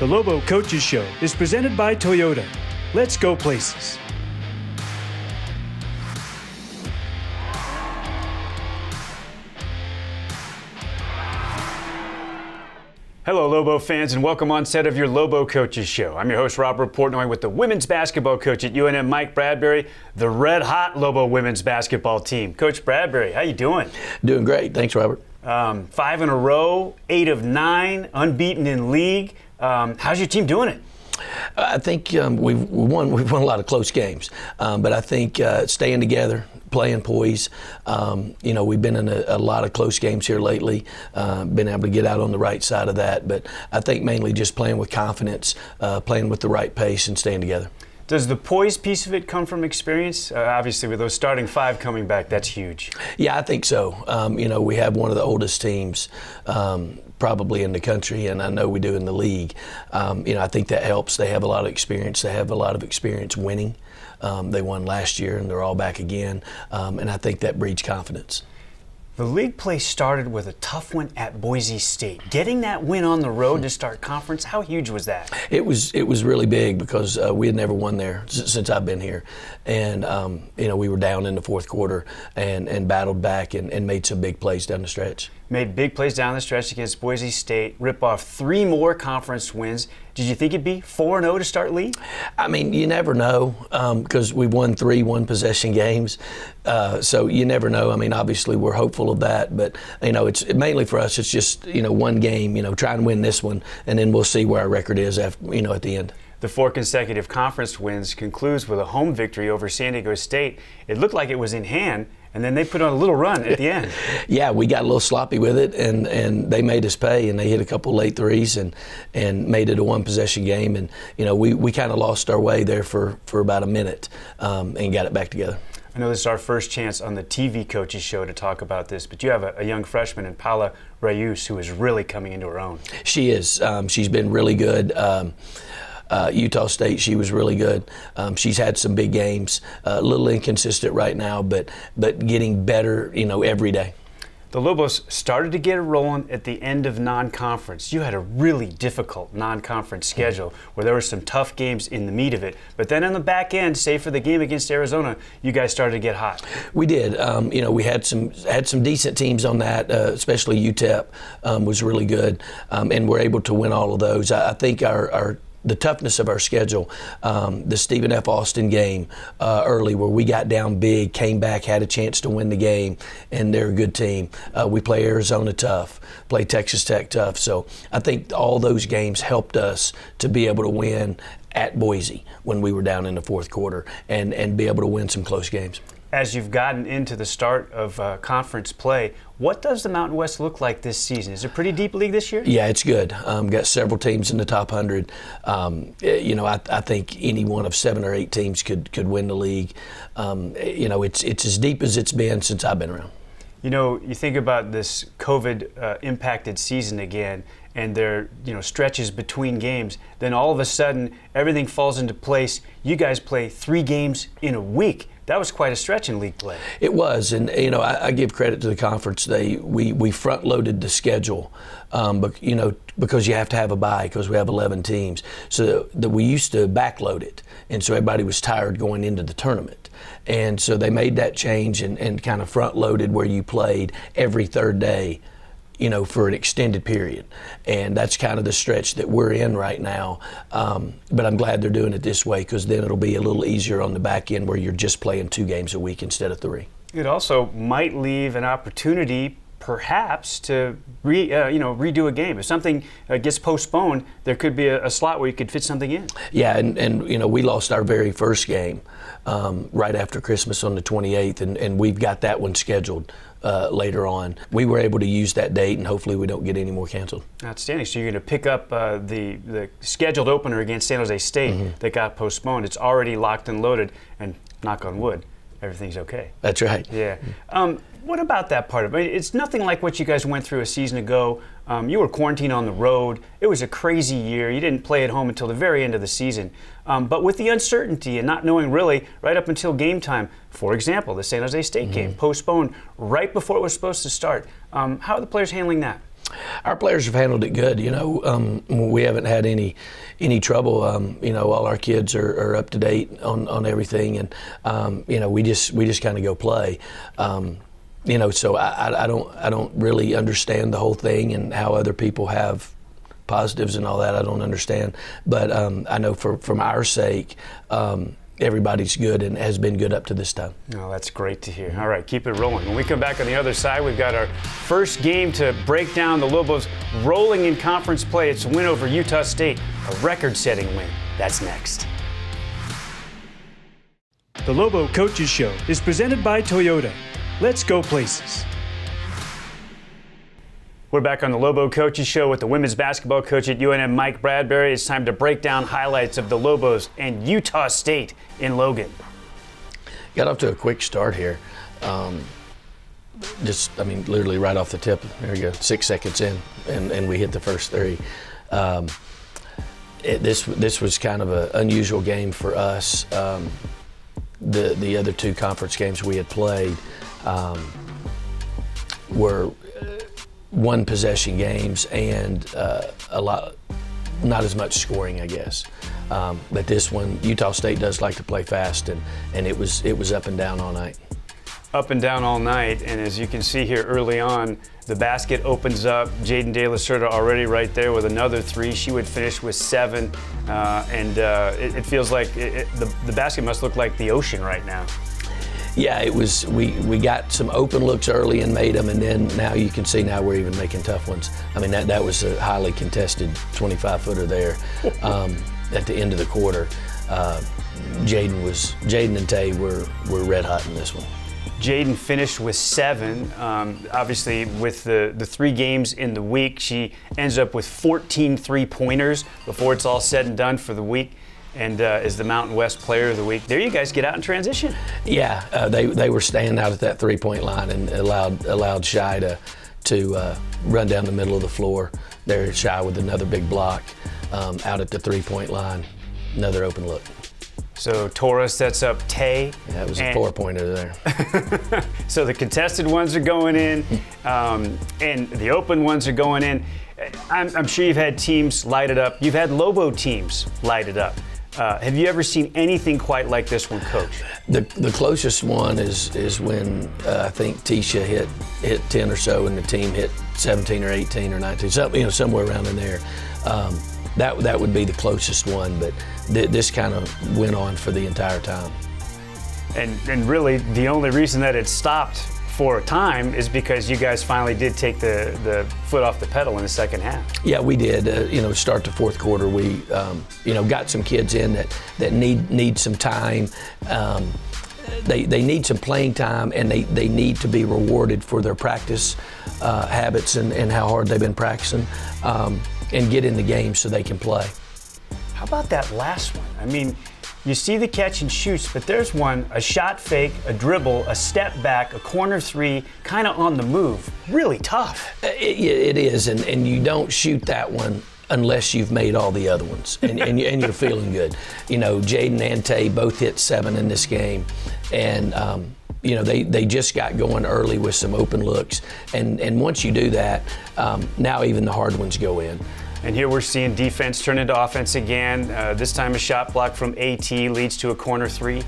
The Lobo Coaches Show is presented by Toyota. Let's go places. Hello, Lobo fans, and welcome on set of your Lobo Coaches Show. I'm your host, Robert Portnoy, with the women's basketball coach at UNM, Mike Bradbury, the red-hot Lobo women's basketball team. Coach Bradbury, how you doing? Doing great. Thanks, Robert. 5 in a row, 8 of 9, unbeaten in league. How's your team doing it? I think we've won a lot of close games, but I think staying together, playing poise. We've been in a lot of close games here lately, been able to get out on the right side of that, but I think mainly just playing with confidence, playing with the right pace, and staying together. Does the poise piece of it come from experience? Obviously, with those starting 5 coming back, that's huge. Yeah, I think so. We have one of the oldest teams probably in the country, and I know we do in the league. I think that helps. They have a lot of experience. They have a lot of experience winning. They won last year, and they're all back again, and I think that breeds confidence. The league play started with a tough one at Boise State. Getting that win on the road to start conference, how huge was that? It was really big because we had never won there since I've been here. And, we were down in the fourth quarter and battled back and made some big plays down the stretch. Made big plays down the stretch against Boise State, rip off 3 more conference wins. Did you think it'd be 4-0 to start league? I mean, you never know because we won 3 one-possession games. So you never know. I mean, obviously we're hopeful of that, but, it's mainly for us, it's just, one game, try and win this one, and then we'll see where our record is after, at the end. The 4 consecutive conference wins concludes with a home victory over San Diego State. It looked like it was in hand, and then they put on a little run at the end. Yeah, we got a little sloppy with it, and they made us pay, and they hit a couple late threes and made it a one-possession game. And, we kind of lost our way there for about a minute and got it back together. I know this is our first chance on the TV Coaches Show to talk about this, but you have a young freshman in Paula Reyes who is really coming into her own. She is. She's been really good. Utah State, she was really good. She's had some big games, a little inconsistent right now, but getting better, every day. The Lobos started to get it rolling at the end of non-conference. You had a really difficult non-conference schedule where there were some tough games in the meat of it. But then on the back end, save for the game against Arizona, you guys started to get hot. We did. We had some decent teams on that, especially UTEP was really good, and we're able to win all of those. I think the toughness of our schedule, the Stephen F. Austin game early where we got down big, came back, had a chance to win the game, and they're a good team. We play Arizona tough, play Texas Tech tough. So I think all those games helped us to be able to win at Boise when we were down in the fourth quarter and be able to win some close games. As you've gotten into the start of conference play, what does the Mountain West look like this season? Is it a pretty deep league this year? Yeah, it's good. Got several teams in the top 100. I think any one of 7 or 8 teams could win the league. It's as deep as it's been since I've been around. You think about this COVID impacted season again, and there stretches between games, then all of a sudden everything falls into place. You guys play 3 games in a week. That was quite a stretch in league play. It was, and I give credit to the conference. We front loaded the schedule, but because you have to have a bye because we have 11 teams. So that we used to backload it, and so everybody was tired going into the tournament. And so they made that change and kind of front loaded where you played every third day, for an extended period. And that's kind of the stretch that we're in right now. But I'm glad they're doing it this way because then it'll be a little easier on the back end where you're just playing 2 games a week instead of 3. It also might leave an opportunity perhaps to redo a game. If something gets postponed, there could be a slot where you could fit something in. Yeah, and we lost our very first game right after Christmas on the 28th, and we've got that one scheduled later on. We were able to use that date, and hopefully we don't get any more canceled. Outstanding. So you're going to pick up the scheduled opener against San Jose State that got postponed. It's already locked and loaded, and knock on wood, everything's okay. That's right. Yeah. What about that part of it? It's nothing like what you guys went through a season ago. You were quarantined on the road. It was a crazy year. You didn't play at home until the very end of the season. But with the uncertainty and not knowing really right up until game time, for example, the San Jose State game postponed right before it was supposed to start. How are the players handling that? Our players have handled it good. We haven't had any trouble. All our kids are up to date on everything, and we just kind of go play. So I don't really understand the whole thing and how other people have positives and all that. I don't understand, but I know from our sake, everybody's good and has been good up to this time. Oh, that's great to hear. All right, keep it rolling. When we come back on the other side, we've got our first game to break down the Lobos rolling in conference play. It's a win over Utah State, a record-setting win. That's next. The Lobo Coaches Show is presented by Toyota. Let's go places. We're back on the Lobo Coaches Show with the women's basketball coach at UNM, Mike Bradbury. It's time to break down highlights of the Lobos and Utah State in Logan. Got off to a quick start here. Literally right off the tip. There we go, 6 seconds in, and we hit the first three. This was kind of an unusual game for us. The other two conference games we had played were one possession games and not as much scoring, I guess. But this one, Utah State does like to play fast, and it was up and down all night. Up and down all night, and as you can see here early on, the basket opens up. Jaden De La Cerda already right there with another three. She would finish with 7, and it feels like the basket must look like the ocean right now. Yeah, it was. We got some open looks early and made them, and then now you can see now we're even making tough ones. I mean, that was a highly contested 25-footer there at the end of the quarter. Jaden and Tay were red hot in this one. Jaden finished with 7. Obviously, with the 3 games in the week, she ends up with 14 3-pointers before it's all said and done for the week, and is the Mountain West Player of the Week. There you guys get out in transition. Yeah, they were staying out at that 3-point line and allowed Shy to run down the middle of the floor. There, Shy with another big block out at the 3-point line. Another open look. So Tora sets up Tay. Yeah, it was a 4-pointer there. So the contested ones are going in, and the open ones are going in. I'm sure you've had teams light it up. You've had Lobo teams light it up. Have you ever seen anything quite like this one, Coach? The closest one is when I think Tisha hit 10 or so, and the team hit 17 or 18 or 19, somewhere around in there. That would be the closest one, but this kind of went on for the entire time. And really, the only reason that it stopped for a time is because you guys finally did take the foot off the pedal in the second half. Yeah, we did. Start the fourth quarter, we got some kids in that need some time. They need some playing time, and they need to be rewarded for their practice habits and how hard they've been practicing, and get in the game so they can play. How about that last one? I mean, you see the catch and shoots, but there's one, a shot fake, a dribble, a step back, a corner 3, kind of on the move. Really tough. It is, and you don't shoot that one unless you've made all the other ones, and you're feeling good. Jaden and Tay both hit 7 in this game, and they just got going early with some open looks, and once you do that, now even the hard ones go in. And here we're seeing defense turn into offense again. This time a shot block from AT leads to a corner 3.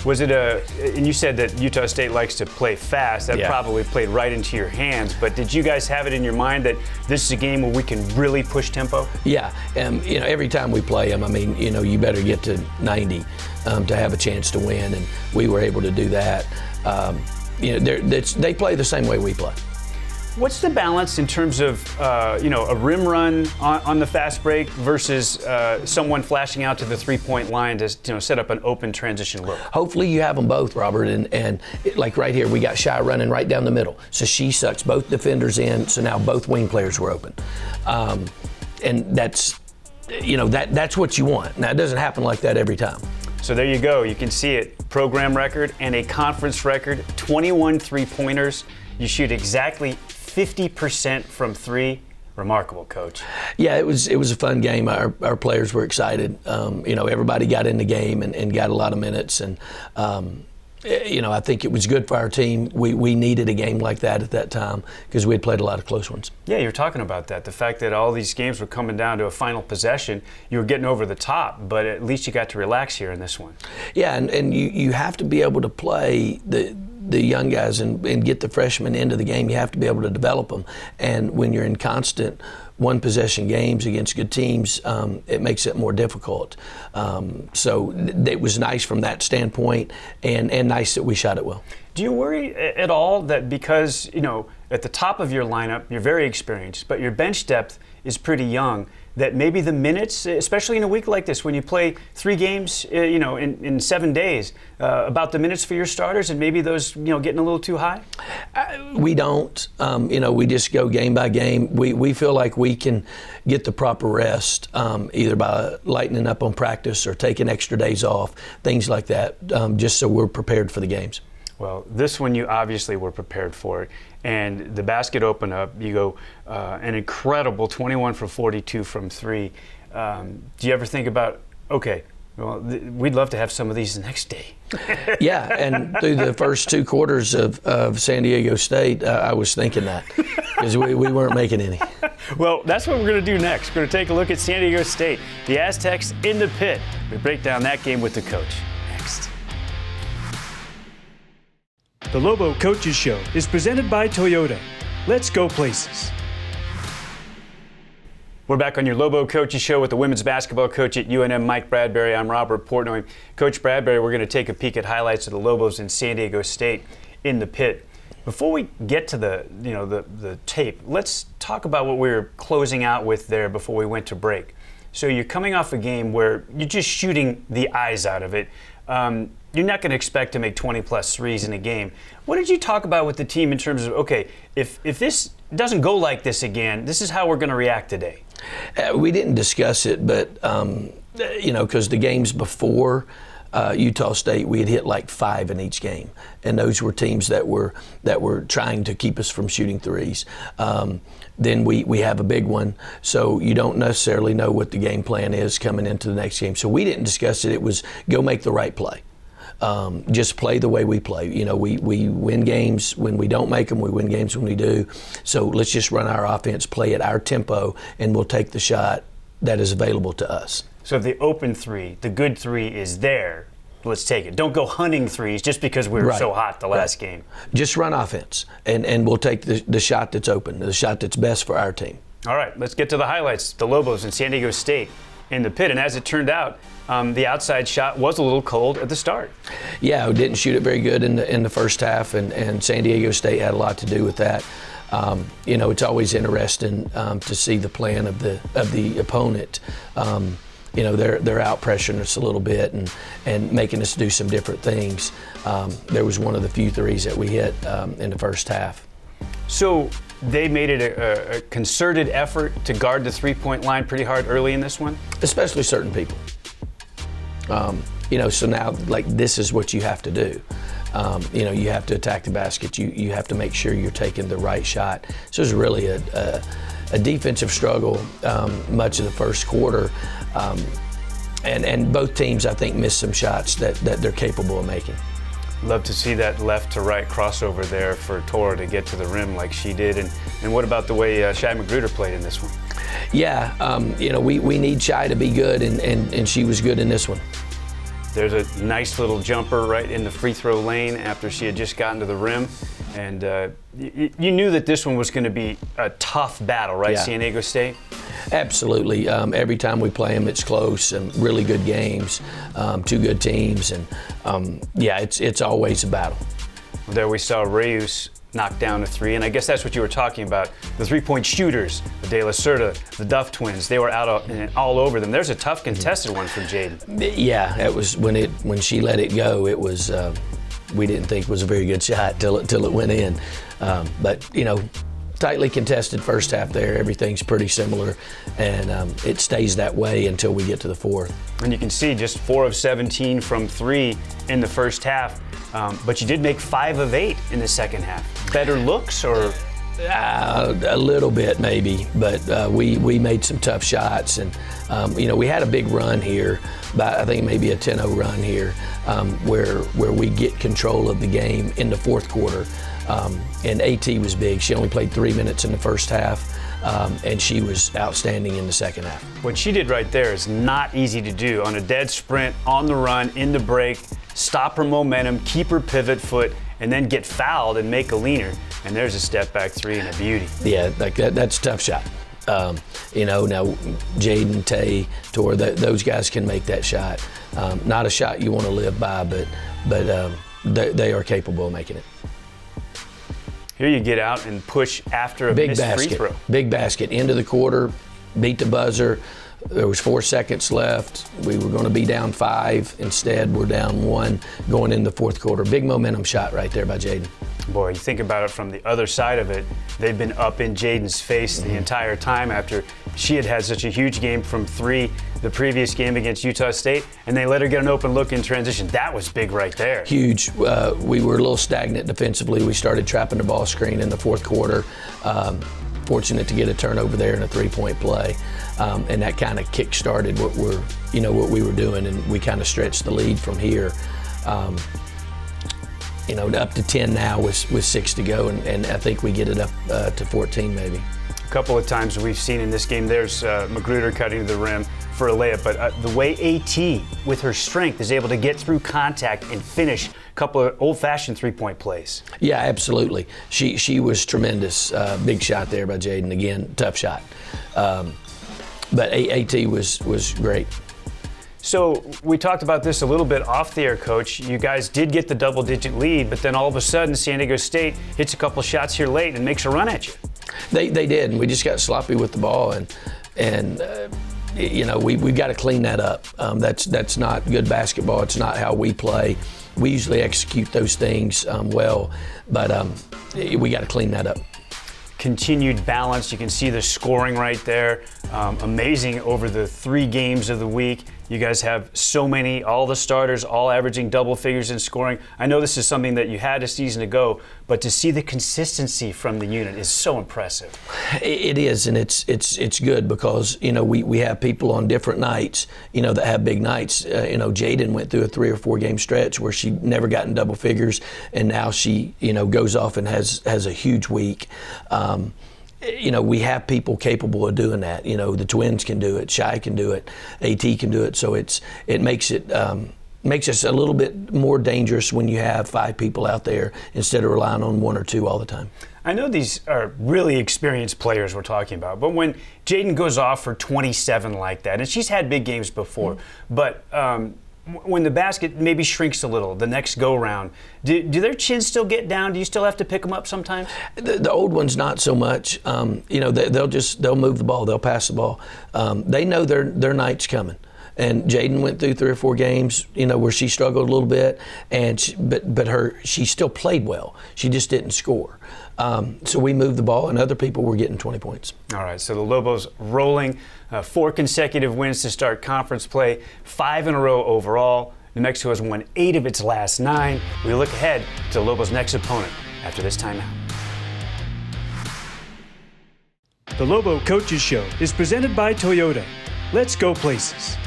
Was it and you said that Utah State likes to play fast. That probably played right into your hands. But did you guys have it in your mind that this is a game where we can really push tempo? Yeah, every time we play them, you better get to 90 to have a chance to win, and we were able to do that. They play the same way we play. What's the balance in terms of a rim run on the fast break versus someone flashing out to the 3-point line to set up an open transition look? Hopefully you have them both, Robert, and like right here, we got Shy running right down the middle. So she sucks both defenders in, so now both wing players were open. And that's what you want. Now, it doesn't happen like that every time. So there you go. You can see it. Program record and a conference record, 21 3-pointers. You shoot exactly 50% from 3. Remarkable, Coach. Yeah, it was a fun game. Our players were excited. Everybody got in the game and got a lot of minutes, and I think it was good for our team. We needed a game like that at that time because we had played a lot of close ones. Yeah, you're talking about that. The fact that all these games were coming down to a final possession, you were getting over the top, but at least you got to relax here in this one. Yeah, and you have to be able to play the young guys and get the freshmen into the game. You have to be able to develop them. And when you're in constant one-possession games against good teams, it makes it more difficult. So it was nice from that standpoint, and nice that we shot it well. Do you worry at all that because, at the top of your lineup, you're very experienced, but your bench depth is pretty young, that maybe the minutes, especially in a week like this when you play 3 games, in 7 days, about the minutes for your starters and maybe those, getting a little too high? We don't. We just go game by game. We feel like we can get the proper rest, either by lightening up on practice or taking extra days off, things like that, just so we're prepared for the games. Well, this one you obviously were prepared for it, and the basket opened up. You go an incredible 21 for 42 from 3. Do you ever think about, okay, well, we'd love to have some of these the next day? Yeah, and through the first 2 quarters of San Diego State, I was thinking that because we weren't making any. Well, that's what we're going to do next. We're going to take a look at San Diego State, the Aztecs in the pit. We break down that game with the coach next. The Lobo Coaches Show is presented by Toyota. Let's go places. We're back on your Lobo Coaches Show with the women's basketball coach at UNM, Mike Bradbury. I'm Robert Portnoy. Coach Bradbury, we're going to take a peek at highlights of the Lobos in San Diego State in the pit. Before we get to the tape, let's talk about what we were closing out with there before we went to break. So you're coming off a game where you're just shooting the eyes out of it. You're not going to expect to make 20-plus threes in a game. What did you talk about with the team in terms of, okay, if this doesn't go like this again, this is how we're going to react today? We didn't discuss it, but, because the games before Utah State, we had hit like 5 in each game. And those were teams that were trying to keep us from shooting threes. Then we have a big one, so you don't necessarily know what the game plan is coming into the next game. So we didn't discuss it. It was go make the right play. Just play the way we play. We win games when we don't make them. We win games when we do. So let's just run our offense, play at our tempo, and we'll take the shot that is available to us. So if the open 3, the good 3 is there, let's take it. Don't go hunting threes just because we were so hot the last game. Just run offense, and we'll take the shot that's open, the shot that's best for our team. All right, let's get to the highlights. The Lobos in San Diego State in the pit, and as it turned out, the outside shot was a little cold at the start. Yeah, we didn't shoot it very good in the first half, and San Diego State had a lot to do with that. It's always interesting to see the plan of the opponent. They're out pressuring us a little bit and making us do some different things. There was one of the few threes that we hit in the first half. So they made it a concerted effort to guard the three-point line pretty hard early in this one? Especially certain people. So now, like, this is what you have to do. You have to attack the basket. You have to make sure you're taking the right shot. So it's really a defensive struggle much of the first quarter. And both teams, I think, missed some shots that they're capable of making. Love to see that left to right crossover there for Tora to get to the rim like she did. And what about the way Shai Magruder played in this one? Yeah, we need Shai to be good, and she was good in this one. There's a nice little jumper right in the free throw lane after she had just gotten to the rim. And you knew that this one was going to be a tough battle, right, Yeah. San Diego State? Absolutely. Every time we play them, it's close and really good games, 2 good teams. And, it's always a battle. There we saw Reus knock down a 3, and I guess that's what you were talking about. The three-point shooters, the De La Cerda, the Duff twins, they were out all over them. There's a tough contested one from Jaden. Yeah, it was when she let it go, it was we didn't think it was a very good shot till it went in. But tightly contested first half there. Everything's pretty similar, and it stays that way until we get to the fourth. And you can see just 4 of 17 from 3 in the first half. But you did make 5 of 8 in the second half. Better looks, or? A little bit maybe, but we made some tough shots, and we had a big run here, about, I think maybe a 10-0 run here, where we get control of the game in the fourth quarter. And AT was big. She only played 3 minutes in the first half, and she was outstanding in the second half. What she did right there is not easy to do. On a dead sprint, on the run, in the break, stop her momentum, keep her pivot foot, and then get fouled and make a leaner. And there's a step back three and a beauty. Yeah, like that's a tough shot. Now Jaden, Tay, Tor, those guys can make that shot. Not a shot you want to live by, but they are capable of making it. Here you get out and push after a missed free throw. Big basket, end of the quarter, beat the buzzer. There was 4 seconds left. We were going to be down 5. Instead, we're down 1 going in the fourth quarter. Big momentum shot right there by Jaden. Boy, you think about it from the other side of it. They've been up in Jaden's face the entire time after she had such a huge game from 3 the previous game against Utah State, and they let her get an open look in transition. That was big right there. Huge. We were a little stagnant defensively. We started trapping the ball screen in the fourth quarter. Fortunate to get a turnover there and a 3-point play, and that kind of kick-started what we were doing, and we kind of stretched the lead from here. Up to 10 now with 6 to go, and I think we get it up to 14 maybe. A couple of times we've seen in this game, there's Magruder cutting to the rim for a layup, but the way AT, with her strength, is able to get through contact and finish a couple of old-fashioned 3-point plays. Yeah, absolutely. She was tremendous. Big shot there by Jaden. Again, tough shot. But AT was great. So we talked about this a little bit off the air, Coach. You guys did get the double-digit lead, but then all of a sudden San Diego State hits a couple shots here late and makes a run at you. They did, and we just got sloppy with the ball, and we've got to clean that up. That's not good basketball. It's not how we play. We usually execute those things well, but we got to clean that up. Continued balance. You can see the scoring right there. Amazing over the 3 games of the week. You guys have so many, all the starters, all averaging double figures in scoring. I know this is something that you had a season ago, but to see the consistency from the unit is so impressive. It is, and it's good because we have people on different nights that have big nights. Jaden went through a 3 or 4 game stretch where she never got in double figures, and now she goes off and has a huge week. We have people capable of doing that. The twins can do it, Shai can do it, AT can do it. So it makes us a little bit more dangerous when you have 5 people out there instead of relying on 1 or 2 all the time. I know these are really experienced players we're talking about, but when Jaden goes off for 27 like that, and she's had big games before, but when the basket maybe shrinks a little the next go round, do their chins still get down? Do you still have to pick them up sometimes? The old ones not so much. They'll move the ball, they'll pass the ball. They know their night's coming. And Jaden went through 3 or 4 games, where she struggled a little bit, and she still played well. She just didn't score. So we moved the ball, and other people were getting 20 points. All right, so the Lobos rolling 4 consecutive wins to start conference play, 5 in a row overall. New Mexico has won 8 of its last 9. We look ahead to Lobos' next opponent after this timeout. The Lobo Coaches Show is presented by Toyota. Let's go places.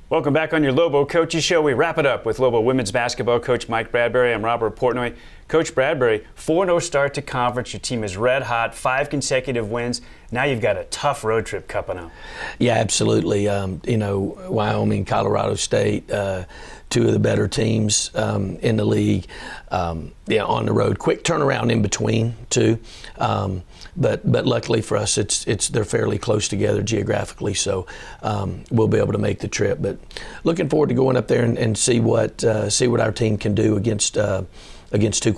Welcome back on your Lobo Coaches Show. We wrap it up with Lobo women's basketball coach Mike Bradbury. I'm Robert Portnoy. Coach Bradbury, 4-0 start to conference. Your team is red hot, 5 consecutive wins. Now you've got a tough road trip coming up. Yeah, absolutely. Wyoming, Colorado State, 2 of the better teams in the league. On the road. Quick turnaround in between, too. But luckily for us, they're fairly close together geographically, so we'll be able to make the trip. But looking forward to going up there and see what our team can do against 2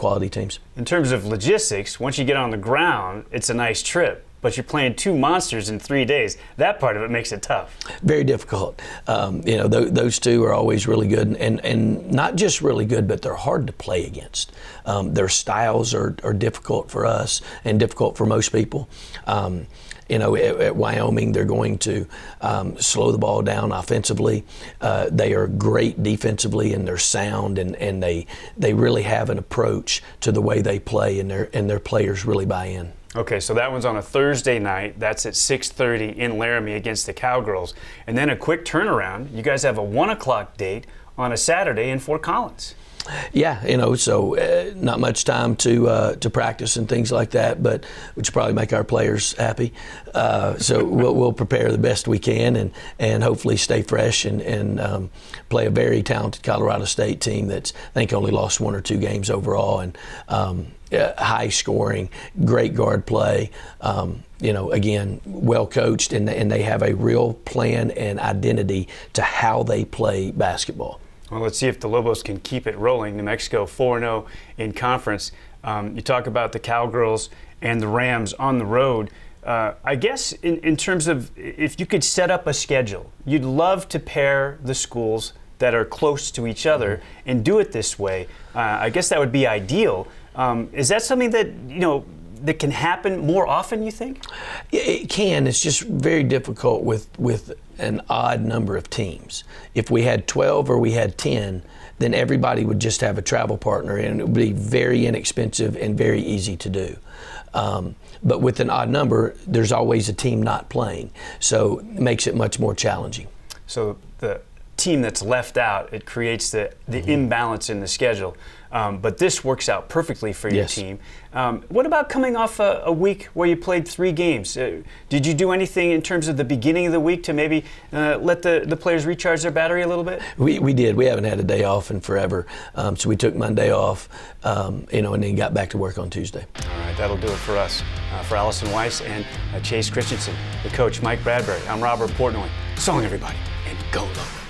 quality teams. In terms of logistics, once you get on the ground, it's a nice trip. but you're playing two monsters in 3 days. That part of it makes it tough. Very difficult. Those two are always really good, and not just really good, but they're hard to play against. Their styles are difficult for us and difficult for most people. At Wyoming, they're going to slow the ball down offensively. They are great defensively, and they're sound, and they really have an approach to the way they play, and their players really buy in. Okay, so that one's on a Thursday night. That's at 6:30 in Laramie against the Cowgirls. And then a quick turnaround. You guys have a 1 o'clock date on a Saturday in Fort Collins. Yeah, so not much time to practice and things like that, but which probably make our players happy. So we'll prepare the best we can and hopefully stay fresh and play a very talented Colorado State team that's I think only lost 1 or 2 games overall, and high scoring, great guard play. Again, well coached, and they have a real plan and identity to how they play basketball. Well, let's see if the Lobos can keep it rolling. New Mexico 4-0 in conference. You talk about the Cowgirls and the Rams on the road. I guess in terms of if you could set up a schedule, you'd love to pair the schools that are close to each other and do it this way. I guess that would be ideal. Is that something that, that can happen more often, you think? It can. It's just very difficult with an odd number of teams. If we had 12 or we had 10, then everybody would just have a travel partner, and it would be very inexpensive and very easy to do. But with an odd number, there's always a team not playing, so it makes it much more challenging. So the team that's left out, it creates the imbalance in the schedule. But this works out perfectly for your team. What about coming off a week where you played 3 games? Did you do anything in terms of the beginning of the week to maybe let the players recharge their battery a little bit? We did. We haven't had a day off in forever. So we took Monday off, and then got back to work on Tuesday. All right, that'll do it for us. For Allison Weiss and Chase Christensen, the coach, Mike Bradbury, I'm Robert Portnoy. So long, everybody, and go Lobo.